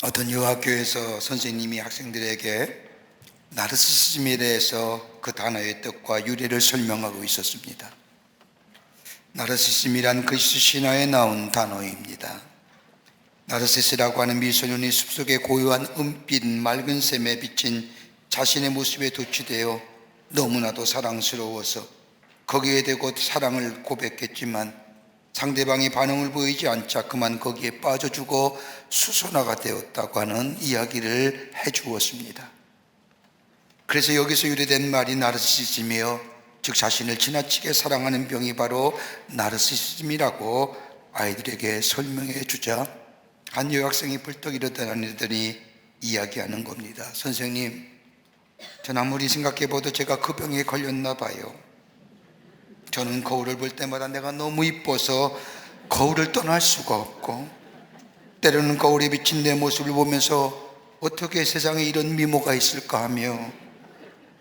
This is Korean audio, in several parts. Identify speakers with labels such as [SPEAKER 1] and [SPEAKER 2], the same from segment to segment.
[SPEAKER 1] 어떤 여학교에서 선생님이 학생들에게 나르시시즘에 대해서 그 단어의 뜻과 유래를 설명하고 있었습니다. 나르시시즘이란 그리스 신화에 나온 단어입니다. 나르시스라고 하는 미소년이 숲속의 고요한 은빛 맑은 샘에 비친 자신의 모습에 도취되어 너무나도 사랑스러워서 거기에 대고 사랑을 고백했지만 상대방이 반응을 보이지 않자 그만 거기에 빠져주고 수선화가 되었다고 하는 이야기를 해주었습니다. 그래서 여기서 유래된 말이 나르시시즘이요, 즉 자신을 지나치게 사랑하는 병이 바로 나르시시즘이라고 아이들에게 설명해 주자 한 여학생이 벌떡 일어나더니 이야기하는 겁니다. 선생님, 전 아무리 생각해봐도 제가 그 병에 걸렸나 봐요. 저는 거울을 볼 때마다 내가 너무 이뻐서 거울을 떠날 수가 없고, 때로는 거울에 비친 내 모습을 보면서 어떻게 세상에 이런 미모가 있을까 하며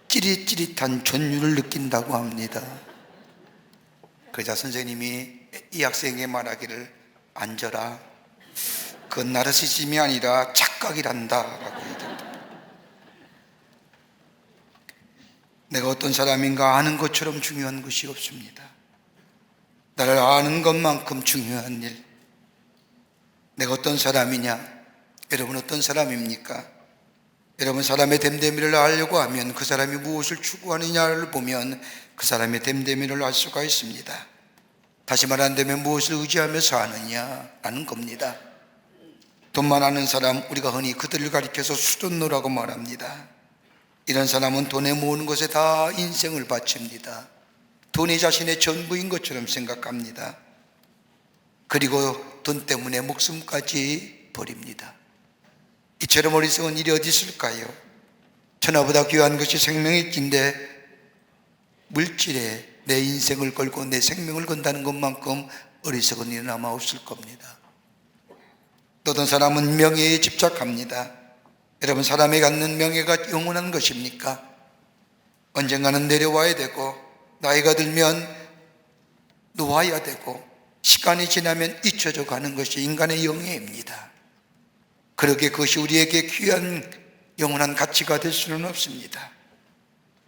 [SPEAKER 1] 찌릿찌릿한 전율을 느낀다고 합니다. 그러자 선생님이 이 학생에게 말하기를, 앉아라, 그건 나르시즘이 아니라 착각이란다 라고 얘기합니다. 내가 어떤 사람인가 아는 것처럼 중요한 것이 없습니다. 나를 아는 것만큼 중요한 일, 내가 어떤 사람이냐, 여러분 어떤 사람입니까? 여러분, 사람의 됨됨이를 알려고 하면 그 사람이 무엇을 추구하느냐를 보면 그 사람의 됨됨이를 알 수가 있습니다. 다시 말한다면 무엇을 의지하며 사느냐라는 겁니다. 돈만 아는 사람, 우리가 흔히 그들을 가리켜서 수돈노라고 말합니다. 이런 사람은 돈에 모으는 것에 다 인생을 바칩니다. 돈이 자신의 전부인 것처럼 생각합니다. 그리고 돈 때문에 목숨까지 버립니다. 이처럼 어리석은 일이 어디 있을까요? 천하보다 귀한 것이 생명의 낀데 물질에 내 인생을 걸고 내 생명을 건다는 것만큼 어리석은 일은 아마 없을 겁니다. 또 어떤 사람은 명예에 집착합니다. 여러분, 사람이 갖는 명예가 영원한 것입니까? 언젠가는 내려와야 되고, 나이가 들면 놓아야 되고, 시간이 지나면 잊혀져 가는 것이 인간의 영예입니다. 그러기에 그것이 우리에게 귀한 영원한 가치가 될 수는 없습니다.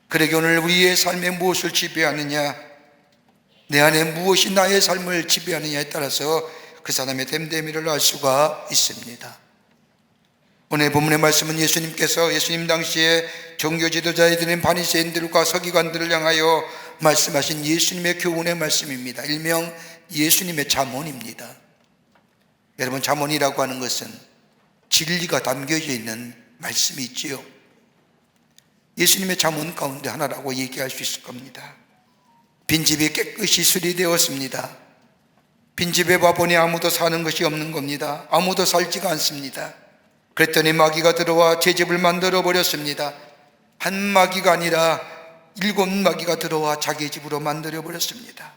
[SPEAKER 1] 그러기에 오늘 우리의 삶에 무엇을 지배하느냐, 내 안에 무엇이 나의 삶을 지배하느냐에 따라서 그 사람의 됨됨이를 알 수가 있습니다. 오늘 본문의 말씀은 예수님 당시에 종교 지도자들인 바리새인들과 서기관들을 향하여 말씀하신 예수님의 교훈의 말씀입니다. 일명 예수님의 잠언입니다. 여러분, 잠언이라고 하는 것은 진리가 담겨져 있는 말씀이 있지요. 예수님의 잠언 가운데 하나라고 얘기할 수 있을 겁니다. 빈집이 깨끗이 수리되었습니다. 빈집에 와보니 아무도 사는 것이 없는 겁니다. 아무도 살지가 않습니다. 그랬더니 마귀가 들어와 제 집을 만들어 버렸습니다. 한 마귀가 아니라 7마귀가 들어와 자기 집으로 만들어 버렸습니다.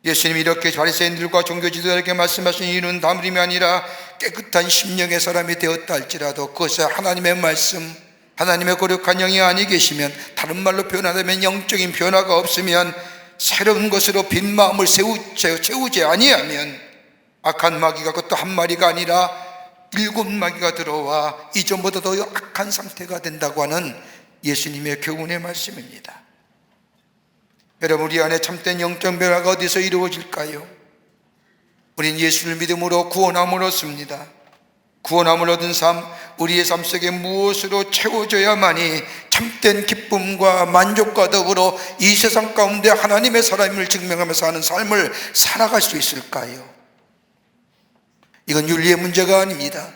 [SPEAKER 1] 예수님이 이렇게 바리새인들과 종교지도자에게 말씀하신 이유는 다름이 아니라 깨끗한 심령의 사람이 되었다 할지라도 그것은 하나님의 말씀, 하나님의 거룩한 영이 아니 계시면, 다른 말로 표현하자면 영적인 변화가 없으면, 새로운 것으로 빈 마음을 채우지 아니하면 악한 마귀가, 그것도 한 마리가 아니라 7마귀가 들어와 이전보다 더 악한 상태가 된다고 하는 예수님의 교훈의 말씀입니다. 여러분, 우리 안에 참된 영적 변화가 어디서 이루어질까요? 우린 예수를 믿음으로 구원함을 얻습니다. 구원함을 얻은 삶, 우리의 삶 속에 무엇으로 채워져야만이 참된 기쁨과 만족과 더불어 이 세상 가운데 하나님의 사람임을 증명하며 사는 삶을 살아갈 수 있을까요? 이건 윤리의 문제가 아닙니다.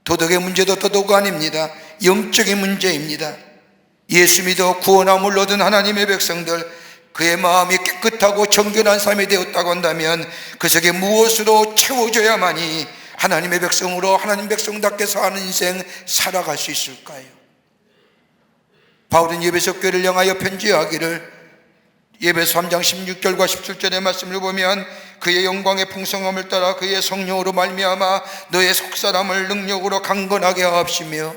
[SPEAKER 1] 도덕의 문제도 도덕 아닙니다. 영적인 문제입니다. 예수 믿어 구원함을 얻은 하나님의 백성들, 그의 마음이 깨끗하고 정결한 삶이 되었다고 한다면 그 속에 무엇으로 채워져야만이 하나님의 백성으로 하나님 백성답게 사는 인생 살아갈 수 있을까요? 바울은 에베소 교회를 향하여 편지하기를, 에베소 3장 16절과 17절의 말씀을 보면 그의 영광의 풍성함을 따라 그의 성령으로 말미암아 너의 속사람을 능력으로 강건하게 하옵시며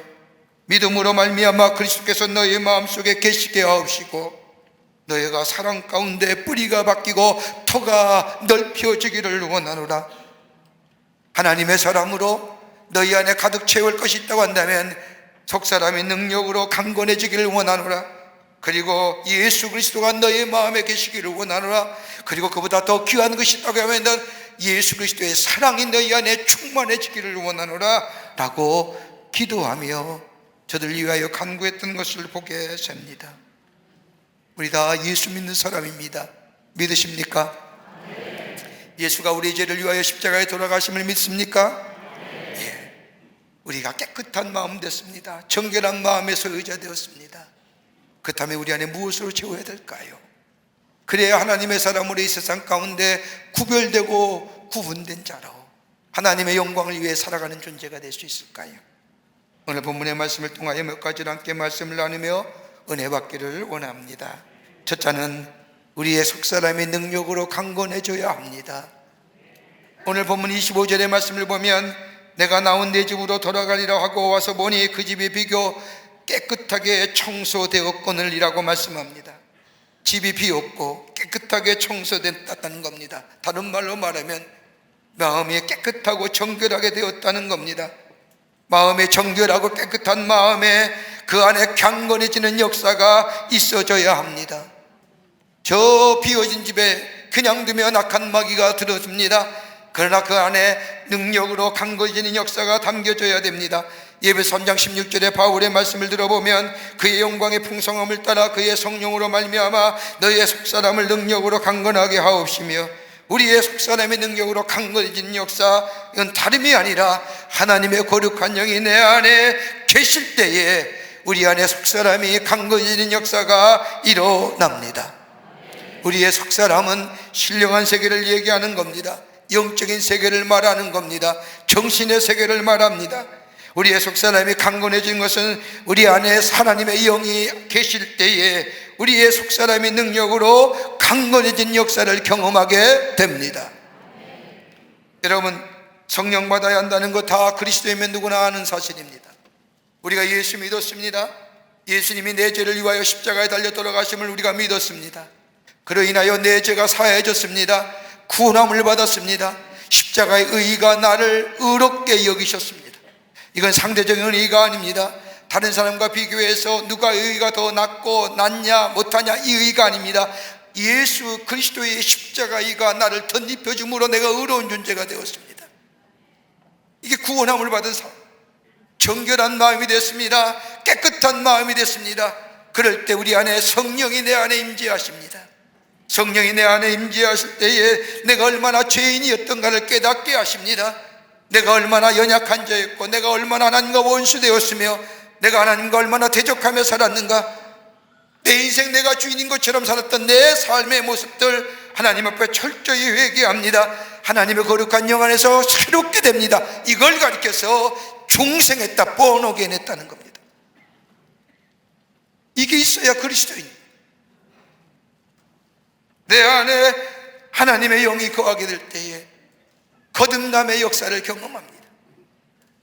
[SPEAKER 1] 믿음으로 말미암아 그리스도께서 너의 마음속에 계시게 하옵시고 너희가 사랑 가운데 뿌리가 바뀌고 터가 넓혀지기를 원하노라. 하나님의 사람으로 너희 안에 가득 채울 것이 있다고 한다면 속사람의 능력으로 강건해지기를 원하노라. 그리고 예수 그리스도가 너희 마음에 계시기를 원하노라. 그리고 그보다 더 귀한 것이 있다고 하면 예수 그리스도의 사랑이 너희 안에 충만해지기를 원하노라 라고 기도하며 저들 위하여 간구했던 것을 보게 됩니다. 우리 다 예수 믿는 사람입니다. 믿으십니까? 예수가 우리 죄를 위하여 십자가에 돌아가심을 믿습니까? 예. 우리가 깨끗한 마음 됐습니다. 정결한 마음에서 의자되었습니다. 그렇다면 우리 안에 무엇으로 채워야 될까요? 그래야 하나님의 사람으로 이 세상 가운데 구별되고 구분된 자로 하나님의 영광을 위해 살아가는 존재가 될 수 있을까요? 오늘 본문의 말씀을 통하여 몇 가지로 함께 말씀을 나누며 은혜 받기를 원합니다. 첫째는 우리의 속사람의 능력으로 강건해져야 합니다. 오늘 본문 25절의 말씀을 보면 내가 나온 내 집으로 돌아가리라 하고 와서 보니 그 집이 비교 깨끗하게 청소되었거늘 이라고 말씀합니다. 집이 비었고 깨끗하게 청소됐다는 겁니다. 다른 말로 말하면 마음이 깨끗하고 정결하게 되었다는 겁니다. 마음이 정결하고 깨끗한 마음에 그 안에 강건해지는 역사가 있어져야 합니다. 저 비어진 집에 그냥 두면 악한 마귀가 들어듭니다. 그러나 그 안에 능력으로 강건해지는 역사가 담겨져야 됩니다. 예배서 3장 16절에 바울의 말씀을 들어보면 그의 영광의 풍성함을 따라 그의 성령으로 말미암아 너희의 속사람을 능력으로 강건하게 하옵시며, 우리의 속사람의 능력으로 강건해지는 역사, 이건 다름이 아니라 하나님의 거룩한 영이 내 안에 계실 때에 우리 안에 속사람이 강건해지는 역사가 일어납니다. 우리의 속사람은 신령한 세계를 얘기하는 겁니다. 영적인 세계를 말하는 겁니다. 정신의 세계를 말합니다. 우리의 속사람이 강건해진 것은 우리 안에 하나님의 영이 계실 때에 우리의 속사람의 능력으로 강건해진 역사를 경험하게 됩니다. 여러분, 성령 받아야 한다는 것 다 그리스도이면 누구나 아는 사실입니다. 우리가 예수 믿었습니다. 예수님이 내 죄를 위하여 십자가에 달려 돌아가심을 우리가 믿었습니다. 그로 인하여 내 죄가 사해졌습니다. 구원함을 받았습니다. 십자가의 의의가 나를 의롭게 여기셨습니다. 이건 상대적인 의의가 아닙니다. 다른 사람과 비교해서 누가 의의가 더 낫고 낫냐 못하냐 이 의의가 아닙니다. 예수 그리스도의 십자가의가 나를 덧입혀줌으로 내가 의로운 존재가 되었습니다. 이게 구원함을 받은 사람, 정결한 마음이 됐습니다. 깨끗한 마음이 됐습니다. 그럴 때 우리 안에 성령이 내 안에 임재하십니다. 성령이 내 안에 임재하실 때에 내가 얼마나 죄인이었던가를 깨닫게 하십니다. 내가 얼마나 연약한 자였고 내가 얼마나 하나님과 원수되었으며 내가 하나님과 얼마나 대적하며 살았는가, 내 인생 내가 주인인 것처럼 살았던 내 삶의 모습들 하나님 앞에 철저히 회개합니다. 하나님의 거룩한 영 안에서 새롭게 됩니다. 이걸 가리켜서 중생했다, 본어게인 했다는 겁니다. 이게 있어야 그리스도입니다. 내 안에 하나님의 영이 거하게 될 때에 거듭남의 역사를 경험합니다.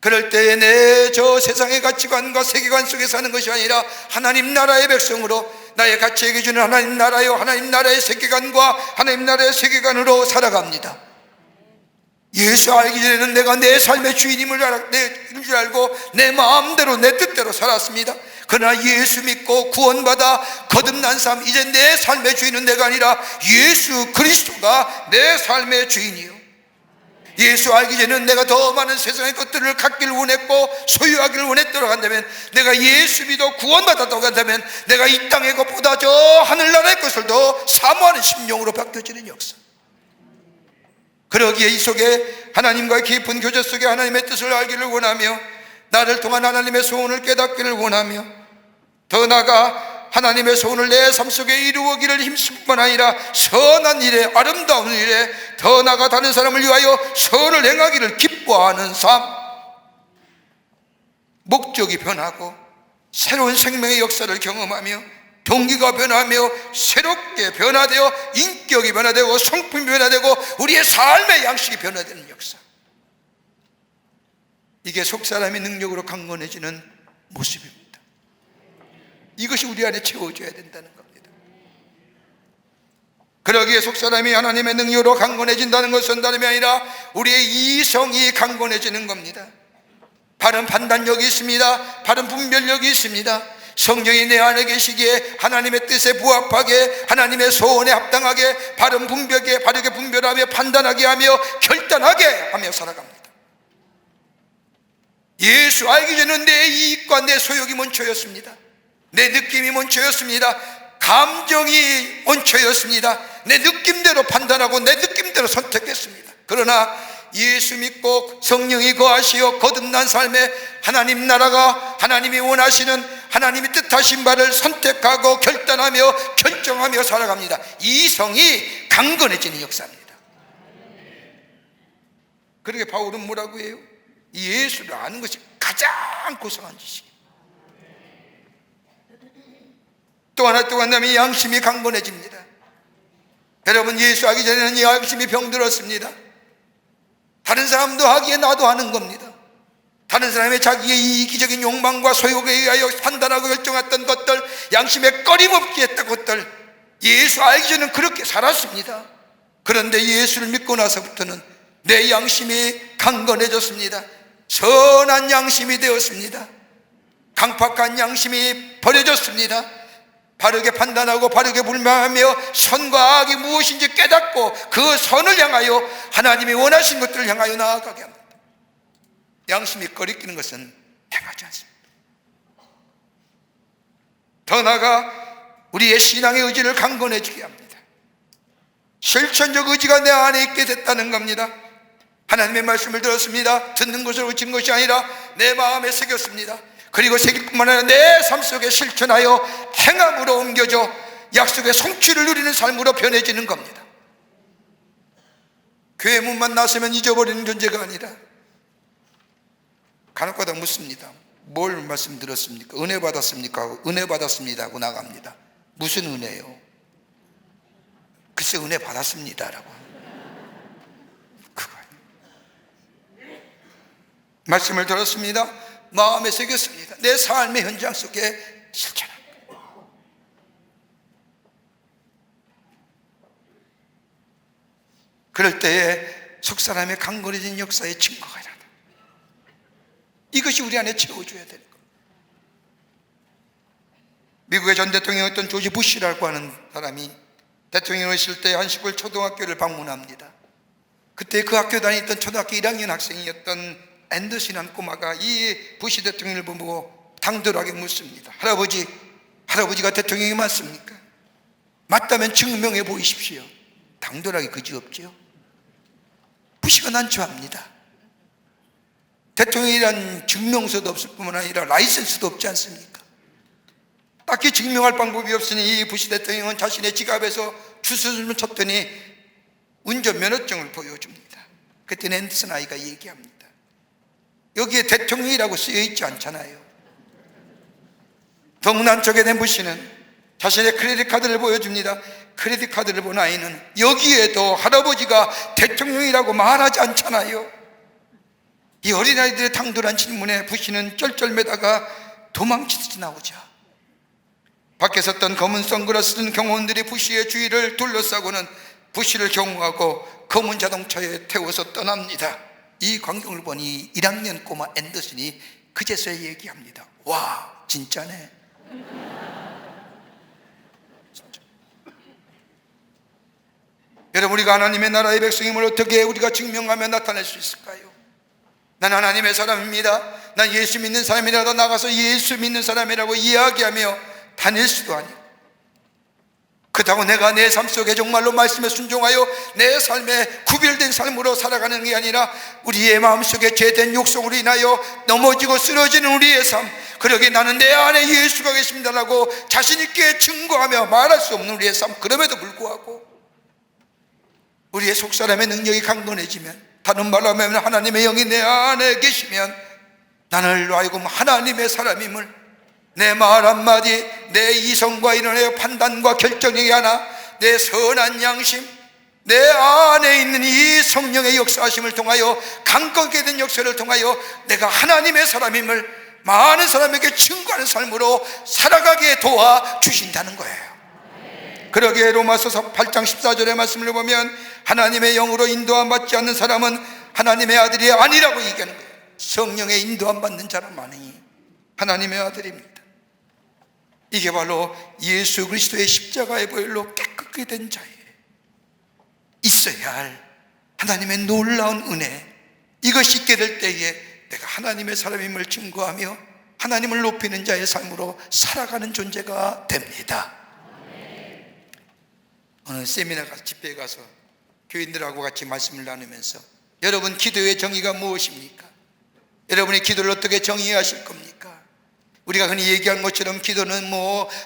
[SPEAKER 1] 그럴 때에 내 저 세상의 가치관과 세계관 속에 사는 것이 아니라 하나님 나라의 백성으로 나의 가치의 기준은 하나님 나라요, 하나님 나라의 세계관과 하나님 나라의 세계관으로 살아갑니다. 예수 알기 전에는 내가 내 삶의 주인임을 줄 알고 내 마음대로 내 뜻대로 살았습니다. 그러나 예수 믿고 구원받아 거듭난 삶, 이제 내 삶의 주인은 내가 아니라 예수 그리스도가 내 삶의 주인이요, 예수 알기 전에는 내가 더 많은 세상의 것들을 갖기를 원했고 소유하기를 원했다고 한다면, 내가 예수 믿어 구원받았다고 한다면 내가 이 땅의 것보다 저 하늘나라의 것을 더 사모하는 심령으로 바뀌어지는 역사. 그러기에 이 속에 하나님과의 깊은 교제 속에 하나님의 뜻을 알기를 원하며 나를 통한 하나님의 소원을 깨닫기를 원하며, 더 나아가 하나님의 소원을 내 삶 속에 이루어기를 힘쓸 뿐 아니라 선한 일에, 아름다운 일에, 더 나아가 다른 사람을 위하여 선을 행하기를 기뻐하는 삶, 목적이 변하고 새로운 생명의 역사를 경험하며 동기가 변하며 새롭게 변화되어 인격이 변화되고 성품이 변화되고 우리의 삶의 양식이 변화되는 역사, 이게 속사람의 능력으로 강건해지는 모습입니다. 이것이 우리 안에 채워져야 된다는 겁니다. 그러기에 속사람이 하나님의 능력으로 강건해진다는 것은 다름이 아니라 우리의 이성이 강건해지는 겁니다. 바른 판단력이 있습니다. 바른 분별력이 있습니다. 성령이 내 안에 계시기에 하나님의 뜻에 부합하게, 하나님의 소원에 합당하게 바른 분별하게, 바르게 분별하며 판단하게 하며 결단하게 하며 살아갑니다. 예수 알기 전에는 내 이익과 내 소욕이 먼저였습니다. 내 느낌이 먼저였습니다. 감정이 먼저였습니다. 내 느낌대로 판단하고 내 느낌대로 선택했습니다. 그러나 예수 믿고 성령이 거하시어 거듭난 삶에 하나님 나라가, 하나님이 원하시는, 하나님이 뜻하신 바를 선택하고 결단하며 결정하며 살아갑니다. 이 성이 강건해지는 역사입니다. 그렇게 바울은 뭐라고 해요? 이 예수를 아는 것이 가장 고상한 지식이에요. 또 하나 또 한다면 양심이 강건해집니다. 여러분, 예수 하기 전에는 이 양심이 병들었습니다. 다른 사람도 하기에 나도 하는 겁니다. 다른 사람의 자기의 이기적인 욕망과 소욕에 의하여 판단하고 결정했던 것들, 양심에 꺼림없게 했던 것들, 예수 알기 전에는 그렇게 살았습니다. 그런데 예수를 믿고 나서부터는 내 양심이 강건해졌습니다. 선한 양심이 되었습니다. 강팍한 양심이 버려졌습니다. 바르게 판단하고 바르게 분별하며 선과 악이 무엇인지 깨닫고 그 선을 향하여 하나님이 원하신 것들을 향하여 나아가게 합니다. 양심이 꺼리끼는 것은 행하지 않습니다. 더 나아가 우리의 신앙의 의지를 강건해지게 합니다. 실천적 의지가 내 안에 있게 됐다는 겁니다. 하나님의 말씀을 들었습니다. 듣는 것으로 그친 것이 아니라 내 마음에 새겼습니다. 그리고 새길 뿐만 아니라 내 삶 속에 실천하여 행함으로 옮겨져 약속의 성취를 누리는 삶으로 변해지는 겁니다. 교회 문만 나서면 잊어버리는 존재가 아니라 간혹가다 묻습니다. 뭘 말씀 들었습니까? 은혜 받았습니까? 은혜 받았습니다 하고 나갑니다. 무슨 은혜요? 글쎄 은혜 받았습니다라고. 그거예요. 말씀을 들었습니다. 마음에 새겼습니다. 내 삶의 현장 속에 실천합니다. 그럴 때에 속사람의 강건해진 역사의 증거가 일어난다. 이것이 우리 안에 채워줘야 되는 겁니다. 미국의 전 대통령이었던 조지 부시라고 하는 사람이 대통령을 있을 때 한시골 초등학교를 방문합니다. 그때 그 학교 다니던 초등학교 1학년 학생이었던 앤더슨이라는 꼬마가 이 부시 대통령을 보고 당돌하게 묻습니다. 할아버지가 대통령이 맞습니까? 맞다면 증명해 보이십시오. 당돌하게 그지없지요. 부시가 난처합니다. 대통령이란 증명서도 없을 뿐만 아니라 라이센스도 없지 않습니까? 딱히 증명할 방법이 없으니 이 부시 대통령은 자신의 지갑에서 주스를 쳤더니 운전면허증을 보여줍니다. 그때 앤더슨 아이가 얘기합니다. 여기에 대통령이라고 쓰여있지 않잖아요. 동난 쪽에 된 부시는 자신의 크레딧 카드를 보여줍니다. 크레딧 카드를 본 아이는 여기에도 할아버지가 대통령이라고 말하지 않잖아요. 이 어린아이들의 당돌한 질문에 부시는 쩔쩔매다가 도망치듯이 나오자 밖에 섰던 검은 선글라스 든 경호원들이 부시의 주위를 둘러싸고는 부시를 경호하고 검은 자동차에 태워서 떠납니다. 이 광경을 보니 1학년 꼬마 앤더슨이 그제서야 얘기합니다. 와, 진짜네. 진짜. 여러분, 우리가 하나님의 나라의 백성임을 어떻게 우리가 증명하며 나타낼 수 있을까요? 난 하나님의 사람입니다. 난 예수 믿는 사람이라도 나가서 예수 믿는 사람이라고 이야기하며 다닐 수도 아니고, 그렇다고 내가 내 삶 속에 정말로 말씀에 순종하여 내 삶에 구별된 삶으로 살아가는 게 아니라 우리의 마음속에 죄된 욕성으로 인하여 넘어지고 쓰러지는 우리의 삶, 그러기에 나는 내 안에 예수가 계십니다라고 자신 있게 증거하며 말할 수 없는 우리의 삶, 그럼에도 불구하고 우리의 속사람의 능력이 강건해지면, 다른 말로 하면 하나님의 영이 내 안에 계시면 나를 하여금 하나님의 사람임을 내 말 한마디, 내 이성과 인연의 판단과 결정이 하나, 내 선한 양심, 내 안에 있는 이 성령의 역사하심을 통하여 강건하게 된 역사를 통하여 내가 하나님의 사람임을 많은 사람에게 증거하는 삶으로 살아가게 도와주신다는 거예요. 그러기에 로마서 8장 14절의 말씀을 보면 하나님의 영으로 인도함 받지 않는 사람은 하나님의 아들이 아니라고 얘기하는 거예요. 성령의 인도 안 받는 자라마니 하나님의 아들입니다. 이게 바로 예수 그리스도의 십자가의 보혈로 깨끗게 된 자에 있어야 할 하나님의 놀라운 은혜, 이것이 있게 될 때에 내가 하나님의 사람임을 증거하며 하나님을 높이는 자의 삶으로 살아가는 존재가 됩니다. 오늘 세미나 집회에 가서 교인들하고 같이 말씀을 나누면서 여러분, 기도의 정의가 무엇입니까? 여러분이 기도를 어떻게 정의하실 겁니까? 우리가 흔히 얘기한 것처럼 기도는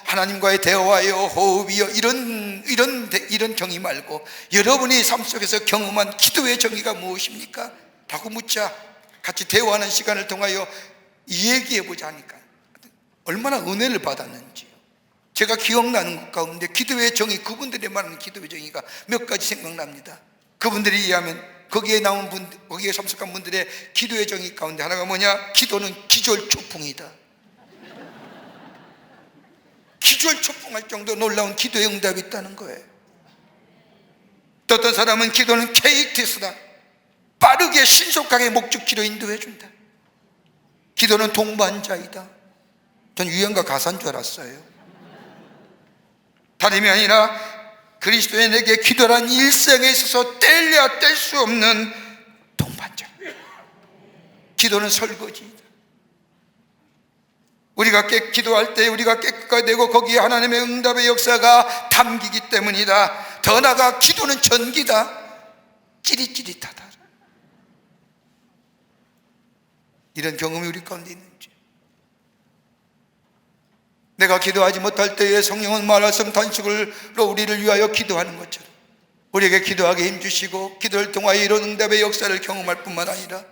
[SPEAKER 1] 하나님과의 대화요, 호흡이요, 이런 정의 말고 여러분이 삶 속에서 경험한 기도의 정의가 무엇입니까? 라고 묻자 같이 대화하는 시간을 통하여 얘기해 보자 하니까 얼마나 은혜를 받았는지요. 제가 기억나는 것 가운데 기도의 정의, 그분들이 말하는 기도의 정의가 몇 가지 생각납니다. 그분들이 이해하면 거기에 나온 거기에 참석한 분들의 기도의 정의 가운데 하나가 뭐냐? 기도는 기절초풍이다. 기절초풍할 정도 놀라운 기도의 응답이 있다는 거예요. 또 어떤 사람은 기도는 KTS다. 빠르게 신속하게 목적지로 인도해 준다. 기도는 동반자이다. 전 유행가 가사인 줄 알았어요. 다름이 아니라 그리스도의 내게 기도란 일생에 있어서 뗄래야 뗄 수 없는 동반자. 기도는 설거지이다. 우리가 기도할 때 우리가 깨끗하게 되고 거기에 하나님의 응답의 역사가 담기기 때문이다. 더 나아가 기도는 전기다. 찌릿찌릿하다. 이런 경험이 우리 가운데 있는지. 내가 기도하지 못할 때에 성령은 말씀 단식으로 우리를 위하여 기도하는 것처럼 우리에게 기도하게 힘주시고 기도를 통하여 이런 응답의 역사를 경험할 뿐만 아니라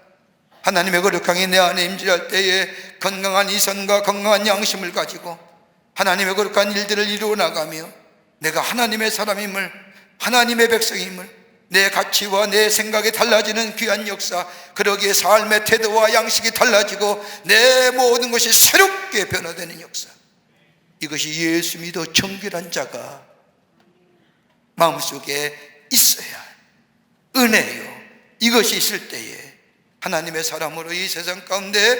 [SPEAKER 1] 하나님의 거룩함이 내 안에 임재할 때에 건강한 이성과 건강한 양심을 가지고 하나님의 거룩한 일들을 이루어 나가며 내가 하나님의 사람임을, 하나님의 백성임을, 내 가치와 내 생각이 달라지는 귀한 역사, 그러기에 삶의 태도와 양식이 달라지고 내 모든 것이 새롭게 변화되는 역사, 이것이 예수 믿어 정결한 자가 마음속에 있어야 할 은혜요. 이것이 있을 때에 하나님의 사람으로 이 세상 가운데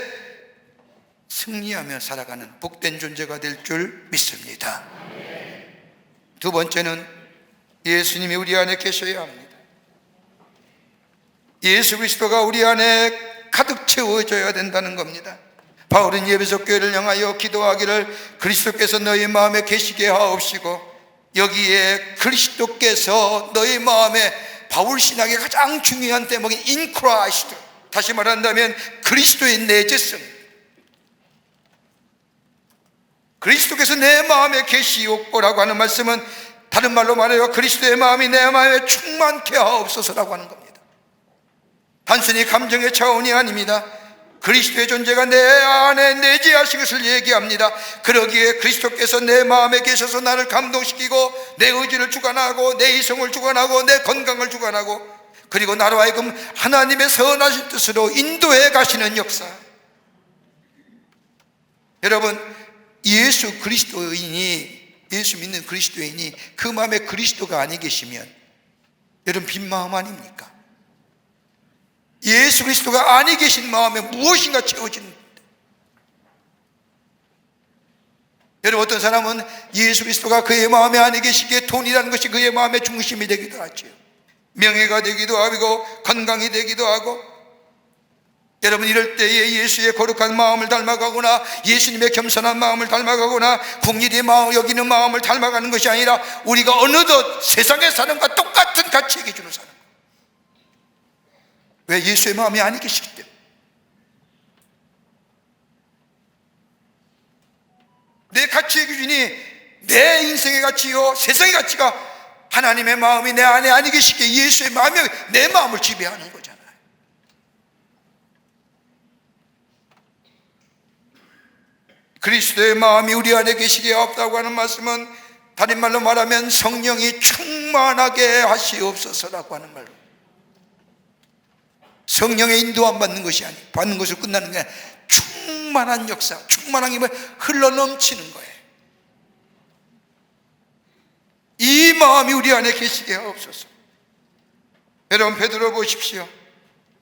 [SPEAKER 1] 승리하며 살아가는 복된 존재가 될 줄 믿습니다. 두 번째는 예수님이 우리 안에 계셔야 합니다. 예수 그리스도가 우리 안에 가득 채워져야 된다는 겁니다. 바울은 에베소 교회를 향하여 기도하기를 그리스도께서 너희 마음에 계시게 하옵시고, 여기에 그리스도께서 너희 마음에 바울 신학의 가장 중요한 대목인 in Christ, 다시 말한다면 그리스도의 내재성, 그리스도께서 내 마음에 계시옵고라고 하는 말씀은 다른 말로 말해요, 그리스도의 마음이 내 마음에 충만케 하옵소서라고 하는 겁니다. 단순히 감정의 차원이 아닙니다. 그리스도의 존재가 내 안에 내재하신 것을 얘기합니다. 그러기에 그리스도께서 내 마음에 계셔서 나를 감동시키고 내 의지를 주관하고 내 이성을 주관하고 내 건강을 주관하고, 그리고 나로 하여금 하나님의 선하신 뜻으로 인도해 가시는 역사. 여러분, 예수 믿는 그리스도인이 그 마음에 그리스도가 아니 계시면 여러분 빈 마음 아닙니까? 예수 그리스도가 아니 계신 마음에 무엇인가 채워지는 겁니다. 여러분, 어떤 사람은 예수 그리스도가 그의 마음에 아니 계시기에 돈이라는 것이 그의 마음의 중심이 되기도 하죠. 명예가 되기도 하고 건강이 되기도 하고. 여러분, 이럴 때에 예수의 거룩한 마음을 닮아가거나 예수님의 겸손한 마음을 닮아가거나 국리의 마음, 여기는 마음을 닮아가는 것이 아니라 우리가 어느덧 세상의 사람과 똑같은 가치의 기준으로 사는 거예요. 왜? 예수의 마음이 아니 계시기 때문에. 내 가치의 기준이 내 인생의 가치요 세상의 가치가 하나님의 마음이 내 안에 아니 계시기에 예수의 마음이 내 마음을 지배하는 거잖아요. 그리스도의 마음이 우리 안에 계시기에 없다고 하는 말씀은 다른 말로 말하면 성령이 충만하게 하시옵소서라고 하는 말로, 성령의 인도 안 받는 것이 아니고 받는 것으로 끝나는 게 아니라 충만한 역사, 충만한 힘을 흘러넘치는 거예요. 이 마음이 우리 안에 계시게 하옵소서. 여러분, 베드로 보십시오.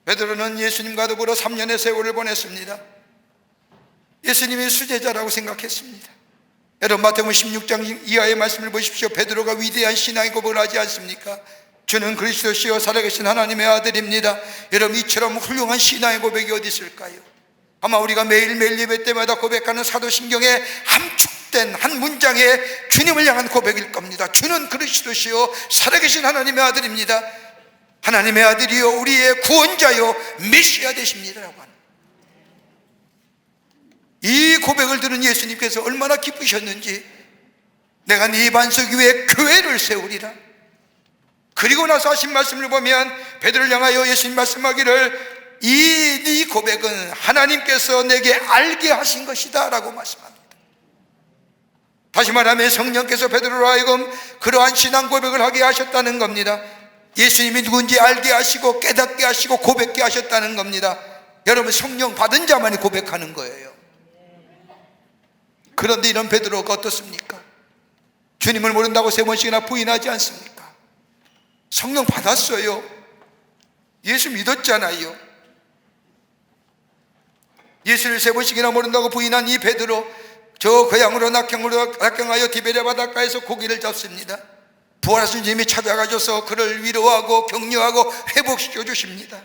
[SPEAKER 1] 베드로는 예수님과 더불어 3년의 세월을 보냈습니다. 예수님의 수제자라고 생각했습니다. 여러분, 마태복음 16장 이하의 말씀을 보십시오. 베드로가 위대한 신앙의 고백을 하지 않습니까? 주는 그리스도시요 살아계신 하나님의 아들입니다. 여러분, 이처럼 훌륭한 신앙의 고백이 어디 있을까요? 아마 우리가 매일매일 예배 때마다 고백하는 사도신경의 함축된 한 문장의 주님을 향한 고백일 겁니다. 주는 그리스도시요 살아계신 하나님의 아들입니다. 하나님의 아들이요 우리의 구원자요 메시아 되십니다라고 하는 이 고백을 들은 예수님께서 얼마나 기쁘셨는지, 내가 네 반석 위에 교회를 세우리라. 그리고 나서 하신 말씀을 보면 베드로를 향하여 예수님 말씀하기를 네 고백은 하나님께서 내게 알게 하신 것이다 라고 말씀합니다. 다시 말하면 성령께서 베드로로 하여금 그러한 신앙 고백을 하게 하셨다는 겁니다. 예수님이 누군지 알게 하시고 깨닫게 하시고 고백게 하셨다는 겁니다. 여러분, 성령 받은 자만이 고백하는 거예요. 그런데 이런 베드로가 어떻습니까? 주님을 모른다고 3번씩이나 부인하지 않습니까? 성령 받았어요. 예수 믿었잖아요. 예수를 3번씩이나 모른다고 부인한 이 베드로, 저 고향으로 낙향하여 디베랴 바닷가에서 고기를 잡습니다. 부활하신 주님이 찾아가셔서 그를 위로하고 격려하고 회복시켜 주십니다.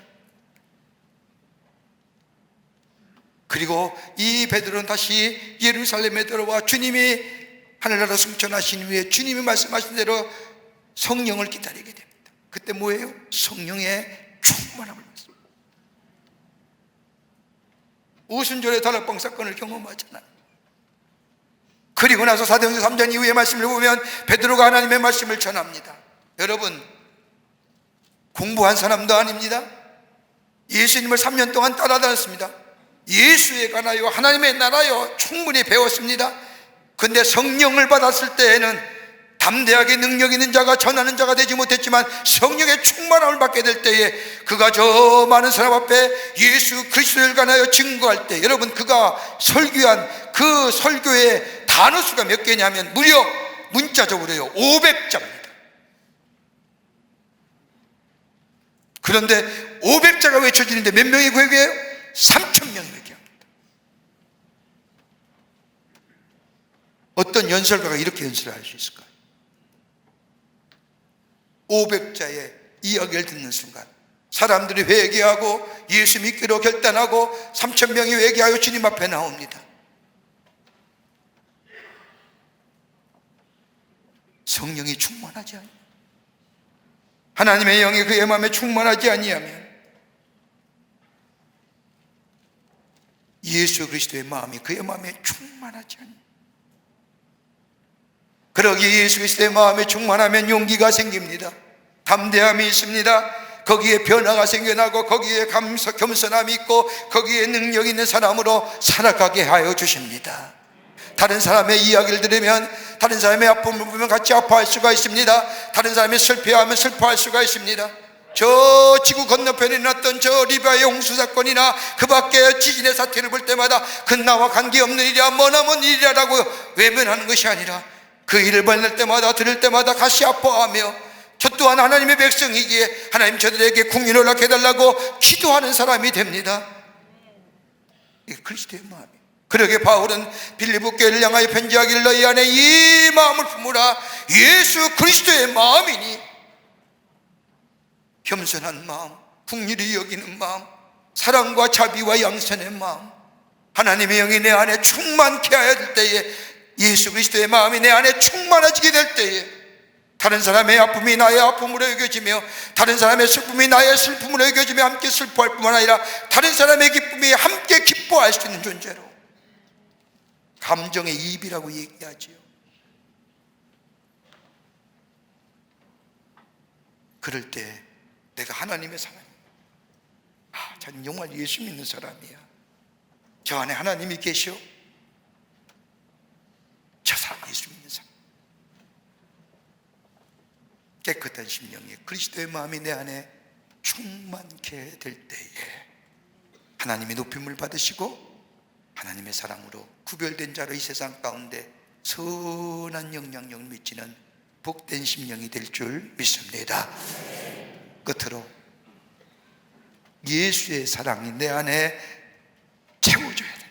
[SPEAKER 1] 그리고 이 베드로는 다시 예루살렘에 들어와 주님이 하늘나라 승천하신 후에 주님이 말씀하신 대로 성령을 기다리게 됩니다. 그때 뭐예요? 성령의 충만함을 받습니다. 오순절의 다락방 사건을 경험하잖아요. 그리고 나서 사도행전 3장 이후의 말씀을 보면 베드로가 하나님의 말씀을 전합니다. 여러분, 공부한 사람도 아닙니다. 예수님을 3년 동안 따라다녔습니다. 예수에 관하여 하나님의 나라요 충분히 배웠습니다. 근데 성령을 받았을 때에는 담대하게 능력 있는 자가 전하는 자가 되지 못했지만 성령의 충만함을 받게 될 때에 그가 저 많은 사람 앞에 예수 그리스도를 관하여 증거할 때, 여러분, 그가 설교한 그 설교의 단어 수가 몇 개냐면 무려 문자적으로요 500자입니다. 그런데 500자가 외쳐지는데 몇 명이 회개해요? 3,000명이 회개합니다. 어떤 연설가가 이렇게 연설을 할 수 있을까요? 500자의 이야기를 듣는 순간 사람들이 회개하고 예수 믿기로 결단하고 3,000명이 회개하여 주님 앞에 나옵니다. 성령이 충만하지 아니하면, 하나님의 영이 그의 마음에 충만하지 아니하면 예수 그리스도의 마음이 그의 마음에 충만하지 않아요. 그러기에 예수 그리스도의 마음에 충만하면 용기가 생깁니다. 담대함이 있습니다. 거기에 변화가 생겨나고 거기에 겸손함이 있고 거기에 능력 있는 사람으로 살아가게 하여 주십니다. 다른 사람의 이야기를 들으면, 다른 사람의 아픔을 보면 같이 아파할 수가 있습니다. 다른 사람이 슬퍼하면 슬퍼할 수가 있습니다. 저 지구 건너편에 났던 저 리비아의 홍수 사건이나 그 밖에 지진의 사태를 볼 때마다 그 나와 관계없는 일이야, 머나먼 일이라고 외면하는 것이 아니라 그 일을 만날 때마다 들을 때마다 같이 아파하며 저 또한 하나님의 백성이기에 하나님 저들에게 국민을 허락해 달라고 기도하는 사람이 됩니다. 이게 그리스도의 마음이에요. 그러게 바울은 빌립보 교회를 향하여 편지하기를 너희 안에 이 마음을 품으라. 예수 그리스도의 마음이니, 겸손한 마음, 긍휼히 여기는 마음, 사랑과 자비와 양선의 마음, 하나님의 영이 내 안에 충만케 하여 될 때에, 예수 그리스도의 마음이 내 안에 충만해지게 될 때에 다른 사람의 아픔이 나의 아픔으로 여겨지며 다른 사람의 슬픔이 나의 슬픔으로 여겨지며 함께 슬퍼할 뿐만 아니라 다른 사람의 기쁨이 함께 기뻐할 수 있는 존재로, 감정의 이입이라고 얘기하지요. 그럴 때 내가 하나님의 사람이야. 저는 정말 예수 믿는 사람이야. 저 안에 하나님이 계시오. 저 사람 예수 믿는 사람. 깨끗한 심령이, 그리스도의 마음이 내 안에 충만케 될 때에 하나님의 높임을 받으시고 하나님의 사랑으로 구별된 자로 이 세상 가운데 선한 영향력을 미치는 복된 심령이 될 줄 믿습니다. 끝으로 예수의 사랑이 내 안에 채워져야 돼.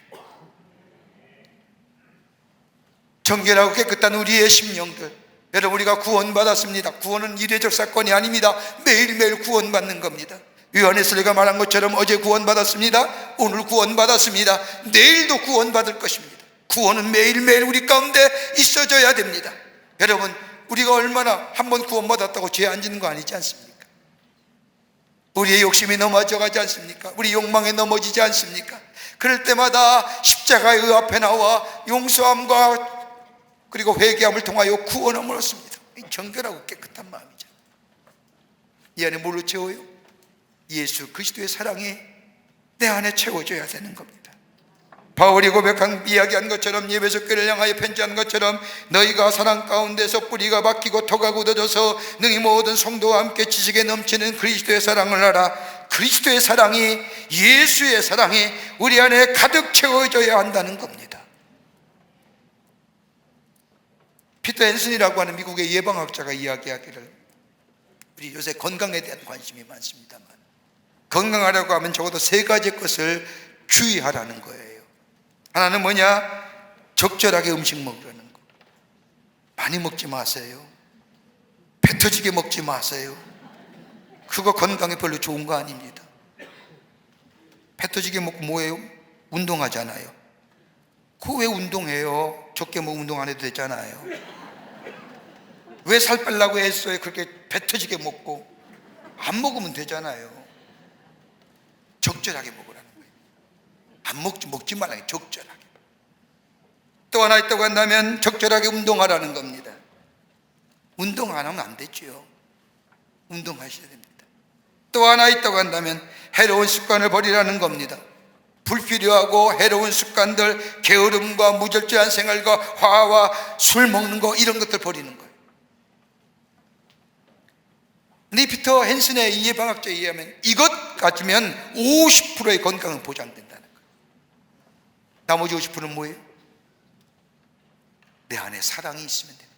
[SPEAKER 1] 정결하고 깨끗한 우리의 심령들, 여러분, 우리가 구원받았습니다. 구원은 이례적 사건이 아닙니다. 매일매일 구원받는 겁니다. 요한에스리가 말한 것처럼 어제 구원받았습니다, 오늘 구원받았습니다, 내일도 구원받을 것입니다. 구원은 매일매일 우리 가운데 있어져야 됩니다. 여러분, 우리가 얼마나 한번 구원받았다고 죄 안 짓는 거 아니지 않습니까? 우리의 욕심이 넘어져 가지 않습니까? 우리 욕망에 넘어지지 않습니까? 그럴 때마다 십자가의 의 앞에 나와 용서함과 그리고 회개함을 통하여 구원함을 얻습니다. 정결하고 깨끗한 마음이죠. 이 안에 뭘로 채워요? 예수 그리스도의 사랑이 내 안에 채워져야 되는 겁니다. 바울이 고백한 이야기한 것처럼, 예배소 교회를 향하여 편지한 것처럼, 너희가 사랑 가운데서 뿌리가 박히고 토가 굳어져서 능히 모든 성도와 함께 지식에 넘치는 그리스도의 사랑을 알아. 그리스도의 사랑이, 예수의 사랑이 우리 안에 가득 채워져야 한다는 겁니다. 피터 앤슨이라고 하는 미국의 예방학자가 이야기하기를, 우리 요새 건강에 대한 관심이 많습니다만, 건강하려고 하면 적어도 3가지 것을 주의하라는 거예요. 하나는 뭐냐? 적절하게 음식 먹으라는 거. 많이 먹지 마세요. 배 터지게 먹지 마세요. 그거 건강에 별로 좋은 거 아닙니다. 배 터지게 먹고 뭐예요? 운동하잖아요. 그거 왜 운동해요? 적게 먹으면 운동 안 해도 되잖아요. 왜 살 빼려고 했어요? 그렇게 배 터지게 먹고. 안 먹으면 되잖아요. 적절하게 먹으라는 거예요. 안 먹지 말라요. 적절하게. 또 하나 있다고 한다면 적절하게 운동하라는 겁니다. 운동 안 하면 안 되죠. 운동하셔야 됩니다. 또 하나 있다고 한다면 해로운 습관을 버리라는 겁니다. 불필요하고 해로운 습관들, 게으름과 무절제한 생활과 화와 술 먹는 거, 이런 것들 버리는 거예요. 근데 피터 헨슨의 이 예방학자에 의하면 이것 가지면 50%의 건강은 보장된다는 거예요. 나머지 50%는 뭐예요? 내 안에 사랑이 있으면 됩니다.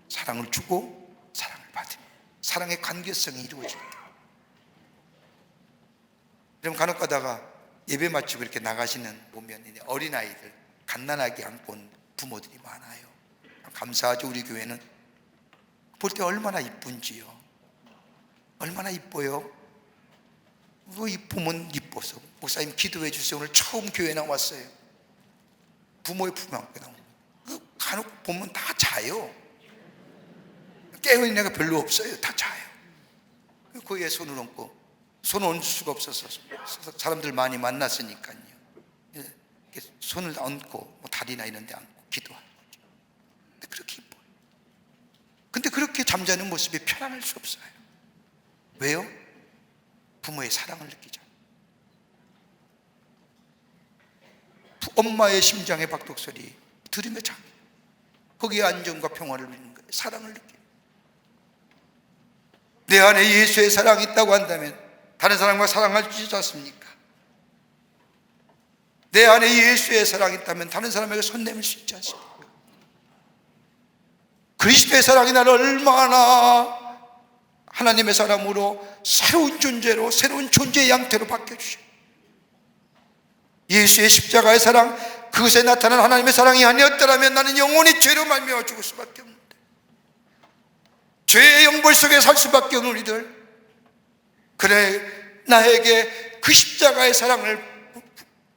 [SPEAKER 1] 사랑을 주고 사랑을 받으면 사랑의 관계성이 이루어집니다. 그럼 간혹 가다가 예배 마치고 이렇게 나가시는 보면 어린아이들 갓난아기 안고 온 부모들이 많아요. 감사하죠. 우리 교회는 볼 때 얼마나 이쁜지요. 얼마나 이뻐요. 이쁘면 이뻐서 목사님 기도해 주세요. 오늘 처음 교회 나왔어요. 부모의 품 안고 나오는 간혹 보면 다 자요. 깨어있는 애가 별로 없어요. 다 자요. 그 위에 손을 얹고, 손을 얹을 수가 없어서 사람들 많이 만났으니까요. 이렇게 손을 얹고 다리나 이런 데 얹고 기도하는 거죠. 근데 그렇게 이뻐요. 근데 그렇게 잠자는 모습이 편안할 수 없어요. 왜요? 부모의 사랑을 느끼잖아요. 엄마의 심장의 박동소리 들으며 잠, 거기에 안정과 평화를 누리는 거예요. 사랑을 느껴요. 내 안에 예수의 사랑이 있다고 한다면 다른 사람과 사랑할 수 있지 않습니까? 내 안에 예수의 사랑이 있다면 다른 사람에게 손 내밀 수 있지 않습니까? 그리스도의 사랑이 나를 얼마나 하나님의 사람으로 새로운 존재로, 새로운 존재의 양태로 바뀌어주셔요. 예수의 십자가의 사랑, 그것에 나타난 하나님의 사랑이 아니었더라면 나는 영원히 죄로 말미암아 죽을 수밖에 없는데, 죄의 영벌 속에 살 수밖에 없는 우리들, 그래 나에게 그 십자가의 사랑을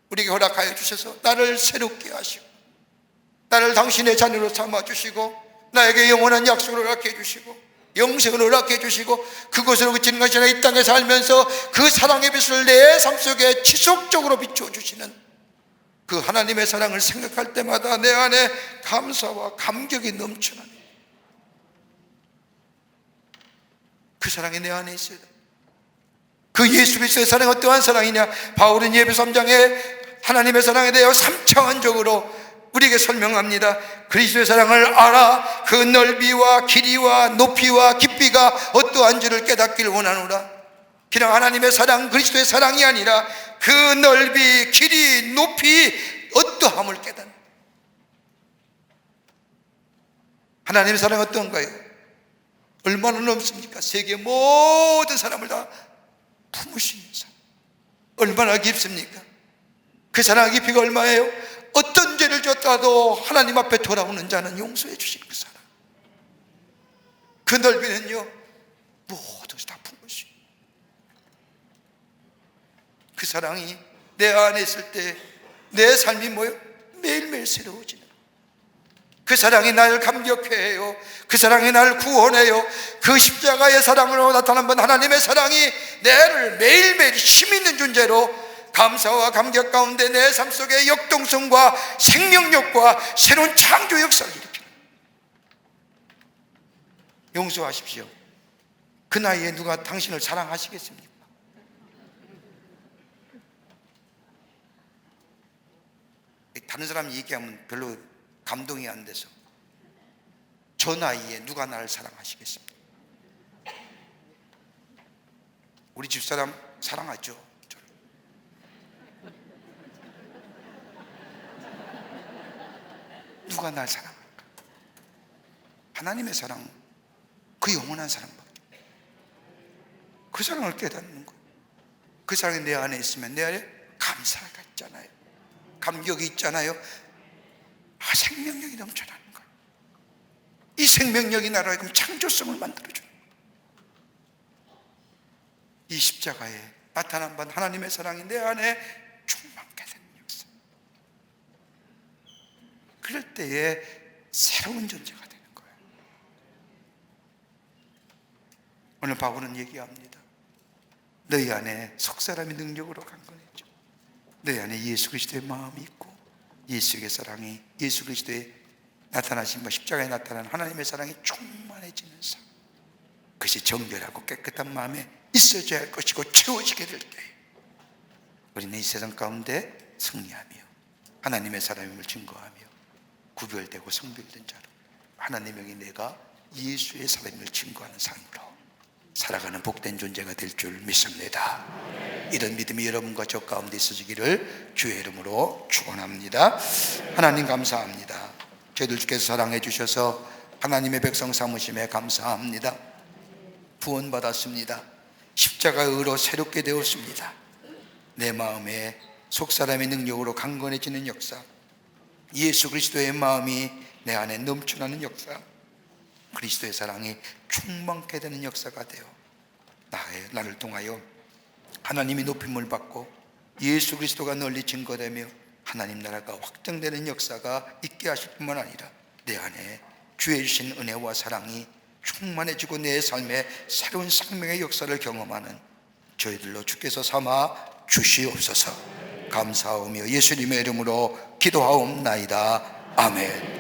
[SPEAKER 1] 우리에게 허락하여 주셔서 나를 새롭게 하시고 나를 당신의 자녀로 삼아주시고 나에게 영원한 약속을 허락해 주시고 영생을 허락해 주시고 그것으로 그치는 것이 아니라 이 땅에 살면서 그 사랑의 빛을 내 삶 속에 지속적으로 비춰주시는 그 하나님의 사랑을 생각할 때마다 내 안에 감사와 감격이 넘쳐납니다. 그 사랑이 내 안에 있어야 돼. 그 예수 그리스도의 사랑이 어떠한 사랑이냐? 바울은 예배소 3장에 하나님의 사랑에 대하여 3차원적으로 우리에게 설명합니다. 그리스도의 사랑을 알아 그 넓이와 길이와 높이와 깊이가 어떠한 줄을 깨닫기를 원하노라. 그냥 하나님의 사랑, 그리스도의 사랑이 아니라 그 넓이, 길이, 높이 어떠함을 깨닫는, 하나님의 사랑이 어떤가요? 얼마나 넘습니까? 세계 모든 사람을 다 품으시는 사랑. 얼마나 깊습니까? 그 사랑의 깊이가 얼마예요? 어떤 죄를 졌다도 하나님 앞에 돌아오는 자는 용서해 주시는 그 사랑. 그 넓이는요, 모두 다 품으시. 그 사랑이 내 안에 있을 때 내 삶이 뭐예요? 매일매일 새로워지는. 그 사랑이 나를 감격해 해요. 그 사랑이 나를 구원해요. 그 십자가의 사랑으로 나타난 분 하나님의 사랑이 나를 매일매일 힘있는 존재로 감사와 감격 가운데 내 삶 속에 역동성과 생명력과 새로운 창조 역사를 일으키는. 용서하십시오. 그 나이에 누가 당신을 사랑하시겠습니까? 다른 사람이 얘기하면 별로 감동이 안 돼서, 저 나이에 누가 나를 사랑하시겠습니까? 우리 집사람 사랑하죠. 저를. 누가 날 사랑할까? 하나님의 사랑, 그 영원한 사랑밖에. 그 사랑을 깨닫는 거예요. 그 사랑이 내 안에 있으면 내 안에 감사가 있잖아요. 감격이 있잖아요. 생명력이 넘쳐나는 거예요. 이 생명력이 나로 하여금 창조성을 만들어줘요. 이 십자가에 나타난 바 하나님의 사랑이 내 안에 충만케 되는 역사. 그럴 때에 새로운 존재가 되는 거예요. 오늘 바울은 얘기합니다. 너희 안에 속사람의 능력으로 강건했죠. 너희 안에 예수 그리스도의 마음이 있고 예수의 사랑이, 예수 그리스도의 나타나신 바 십자가에 나타난 하나님의 사랑이 충만해지는 삶. 그것이 정결하고 깨끗한 마음에 있어져야 할 것이고 채워지게 될 때 우리는 이 세상 가운데 승리하며 하나님의 사랑임을 증거하며 구별되고 성별된 자로 하나님의 영이 내가 예수의 사랑임을 증거하는 삶으로 살아가는 복된 존재가 될 줄 믿습니다. 이런 믿음이 여러분과 저 가운데 있어지기를 주의 이름으로 축원합니다. 하나님 감사합니다. 저희들 주께서 사랑해 주셔서 하나님의 백성 삼으심에 감사합니다. 구원받았습니다. 십자가의 의로 새롭게 되었습니다. 내 마음에 속사람의 능력으로 강건해지는 역사, 예수 그리스도의 마음이 내 안에 넘쳐나는 역사, 그리스도의 사랑이 충만케 되는 역사가 되어 나를 통하여 하나님이 높임을 받고 예수 그리스도가 널리 증거되며 하나님 나라가 확장되는 역사가 있게 하실 뿐만 아니라 내 안에 주의 주신 은혜와 사랑이 충만해지고 내 삶에 새로운 생명의 역사를 경험하는 저희들로 주께서 삼아 주시옵소서. 감사하며 예수님의 이름으로 기도하옵나이다. 아멘.